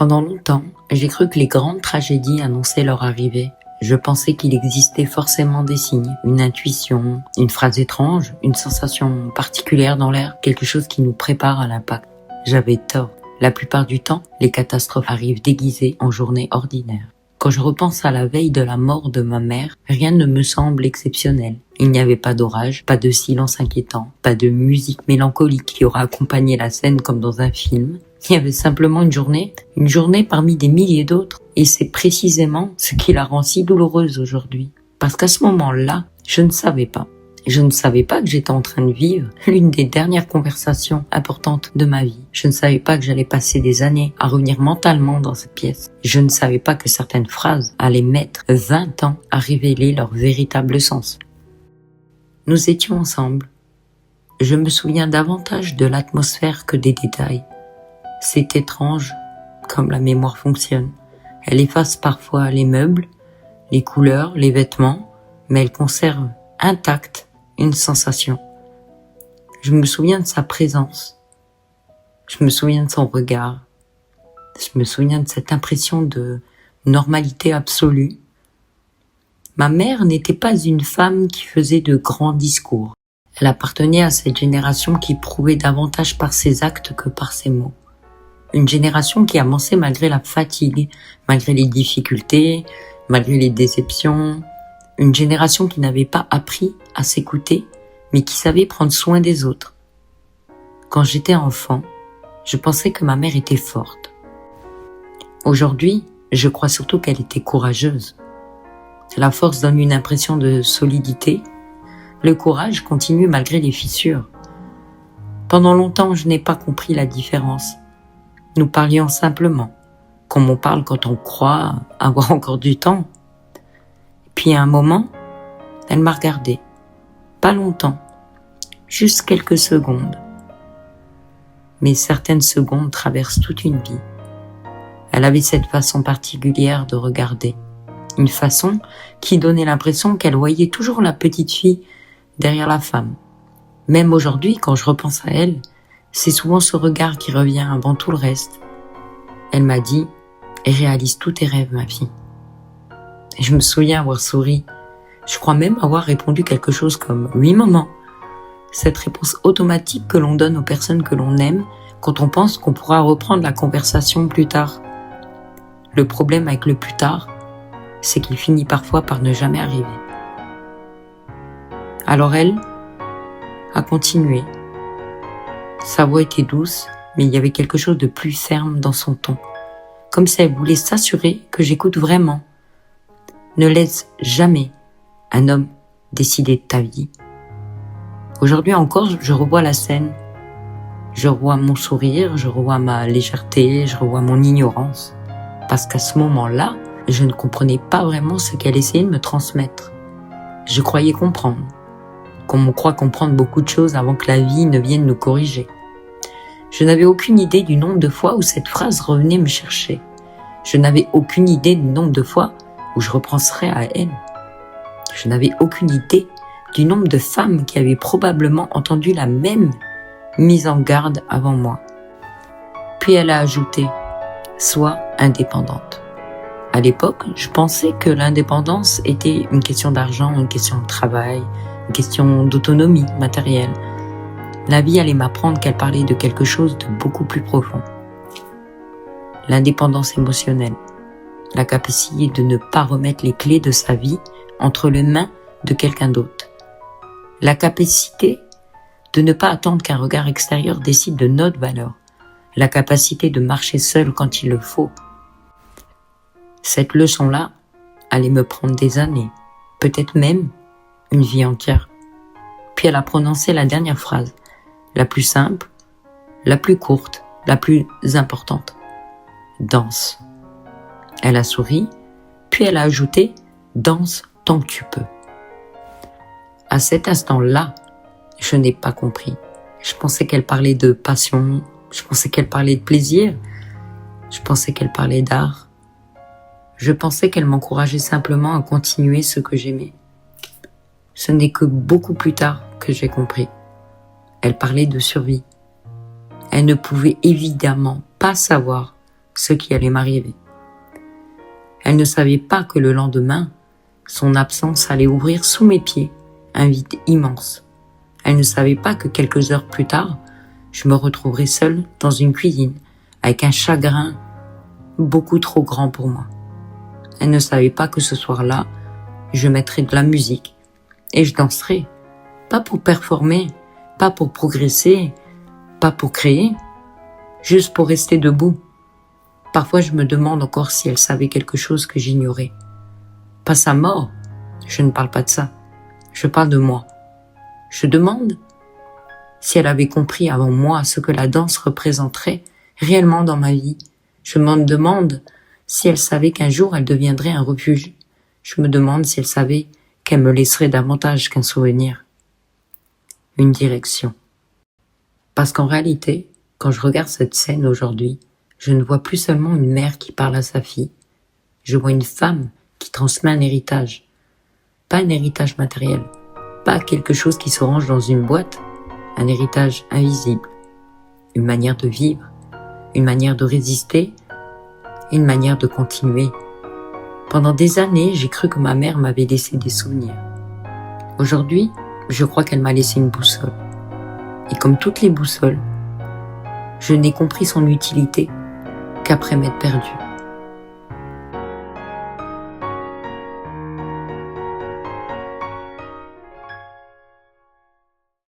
Pendant longtemps, j'ai cru que les grandes tragédies annonçaient leur arrivée. Je pensais qu'il existait forcément des signes, une intuition, une phrase étrange, une sensation particulière dans l'air, quelque chose qui nous prépare à l'impact. J'avais tort. La plupart du temps, les catastrophes arrivent déguisées en journées ordinaires. Quand je repense à la veille de la mort de ma mère, rien ne me semble exceptionnel. Il n'y avait pas d'orage, pas de silence inquiétant, pas de musique mélancolique qui aura accompagné la scène comme dans un film. Il y avait simplement une journée parmi des milliers d'autres. Et c'est précisément ce qui la rend si douloureuse aujourd'hui. Parce qu'à ce moment-là, je ne savais pas. Je ne savais pas que j'étais en train de vivre l'une des dernières conversations importantes de ma vie. Je ne savais pas que j'allais passer des années à revenir mentalement dans cette pièce. Je ne savais pas que certaines phrases allaient mettre 20 ans à révéler leur véritable sens. Nous étions ensemble. Je me souviens davantage de l'atmosphère que des détails. C'est étrange comme la mémoire fonctionne. Elle efface parfois les meubles, les couleurs, les vêtements, mais elle conserve intacte une sensation. Je me souviens de sa présence. Je me souviens de son regard. Je me souviens de cette impression de normalité absolue. Ma mère n'était pas une femme qui faisait de grands discours. Elle appartenait à cette génération qui prouvait davantage par ses actes que par ses mots. Une génération qui avançait malgré la fatigue, malgré les difficultés, malgré les déceptions. Une génération qui n'avait pas appris à s'écouter, mais qui savait prendre soin des autres. Quand j'étais enfant, je pensais que ma mère était forte. Aujourd'hui, je crois surtout qu'elle était courageuse. La force donne une impression de solidité. Le courage continue malgré les fissures. Pendant longtemps, je n'ai pas compris la différence. Nous parlions simplement, comme on parle quand on croit avoir encore du temps. Puis à un moment, elle m'a regardé. Pas longtemps, juste quelques secondes. Mais certaines secondes traversent toute une vie. Elle avait cette façon particulière de regarder. Une façon qui donnait l'impression qu'elle voyait toujours la petite fille derrière la femme. Même aujourd'hui, quand je repense à elle, c'est souvent ce regard qui revient avant tout le reste. Elle m'a dit « Réalise tous tes rêves, ma fille ». Et je me souviens avoir souri. Je crois même avoir répondu quelque chose comme « Oui, maman ». Cette réponse automatique que l'on donne aux personnes que l'on aime quand on pense qu'on pourra reprendre la conversation plus tard. Le problème avec le plus tard, c'est qu'il finit parfois par ne jamais arriver. Alors elle a continué. Sa voix était douce, mais il y avait quelque chose de plus ferme dans son ton. Comme si elle voulait s'assurer que j'écoute vraiment. Ne laisse jamais un homme décider de ta vie. Aujourd'hui encore, je revois la scène. Je revois mon sourire, je revois ma légèreté, je revois mon ignorance. Parce qu'à ce moment-là, je ne comprenais pas vraiment ce qu'elle essayait de me transmettre. Je croyais comprendre. Comme on croit comprendre beaucoup de choses avant que la vie ne vienne nous corriger. Je n'avais aucune idée du nombre de fois où cette phrase revenait me chercher. Je n'avais aucune idée du nombre de fois où je repenserais à elle. Je n'avais aucune idée du nombre de femmes qui avaient probablement entendu la même mise en garde avant moi. Puis elle a ajouté « Sois indépendante ». À l'époque, je pensais que l'indépendance était une question d'argent, une question de travail, une question d'autonomie matérielle. La vie allait m'apprendre qu'elle parlait de quelque chose de beaucoup plus profond. L'indépendance émotionnelle, la capacité de ne pas remettre les clés de sa vie entre les mains de quelqu'un d'autre. La capacité de ne pas attendre qu'un regard extérieur décide de notre valeur. La capacité de marcher seul quand il le faut. Cette leçon-là allait me prendre des années, peut-être même une vie entière. Puis elle a prononcé la dernière phrase, la plus simple, la plus courte, la plus importante. Danse. Elle a souri, puis elle a ajouté « Danse tant que tu peux ». À cet instant-là, je n'ai pas compris. Je pensais qu'elle parlait de passion, je pensais qu'elle parlait de plaisir, je pensais qu'elle parlait d'art. Je pensais qu'elle m'encourageait simplement à continuer ce que j'aimais. Ce n'est que beaucoup plus tard que j'ai compris. Elle parlait de survie. Elle ne pouvait évidemment pas savoir ce qui allait m'arriver. Elle ne savait pas que le lendemain, son absence allait ouvrir sous mes pieds un vide immense. Elle ne savait pas que quelques heures plus tard, je me retrouverais seule dans une cuisine avec un chagrin beaucoup trop grand pour moi. Elle ne savait pas que ce soir-là, je mettrais de la musique et je danserais, pas pour performer, pas pour progresser, pas pour créer, juste pour rester debout. Parfois je me demande encore si elle savait quelque chose que j'ignorais. Pas sa mort, je ne parle pas de ça, je parle de moi. Je demande si elle avait compris avant moi ce que la danse représenterait réellement dans ma vie. Je me demande si elle savait qu'un jour elle deviendrait un refuge. Je me demande si elle savait qu'elle me laisserait davantage qu'un souvenir, une direction. Parce qu'en réalité, quand je regarde cette scène aujourd'hui, je ne vois plus seulement une mère qui parle à sa fille. Je vois une femme qui transmet un héritage. Pas un héritage matériel, pas quelque chose qui se range dans une boîte, un héritage invisible, une manière de vivre, une manière de résister, une manière de continuer. Pendant des années, j'ai cru que ma mère m'avait laissé des souvenirs. Aujourd'hui, je crois qu'elle m'a laissé une boussole. Et comme toutes les boussoles, je n'ai compris son utilité qu'après m'être perdue.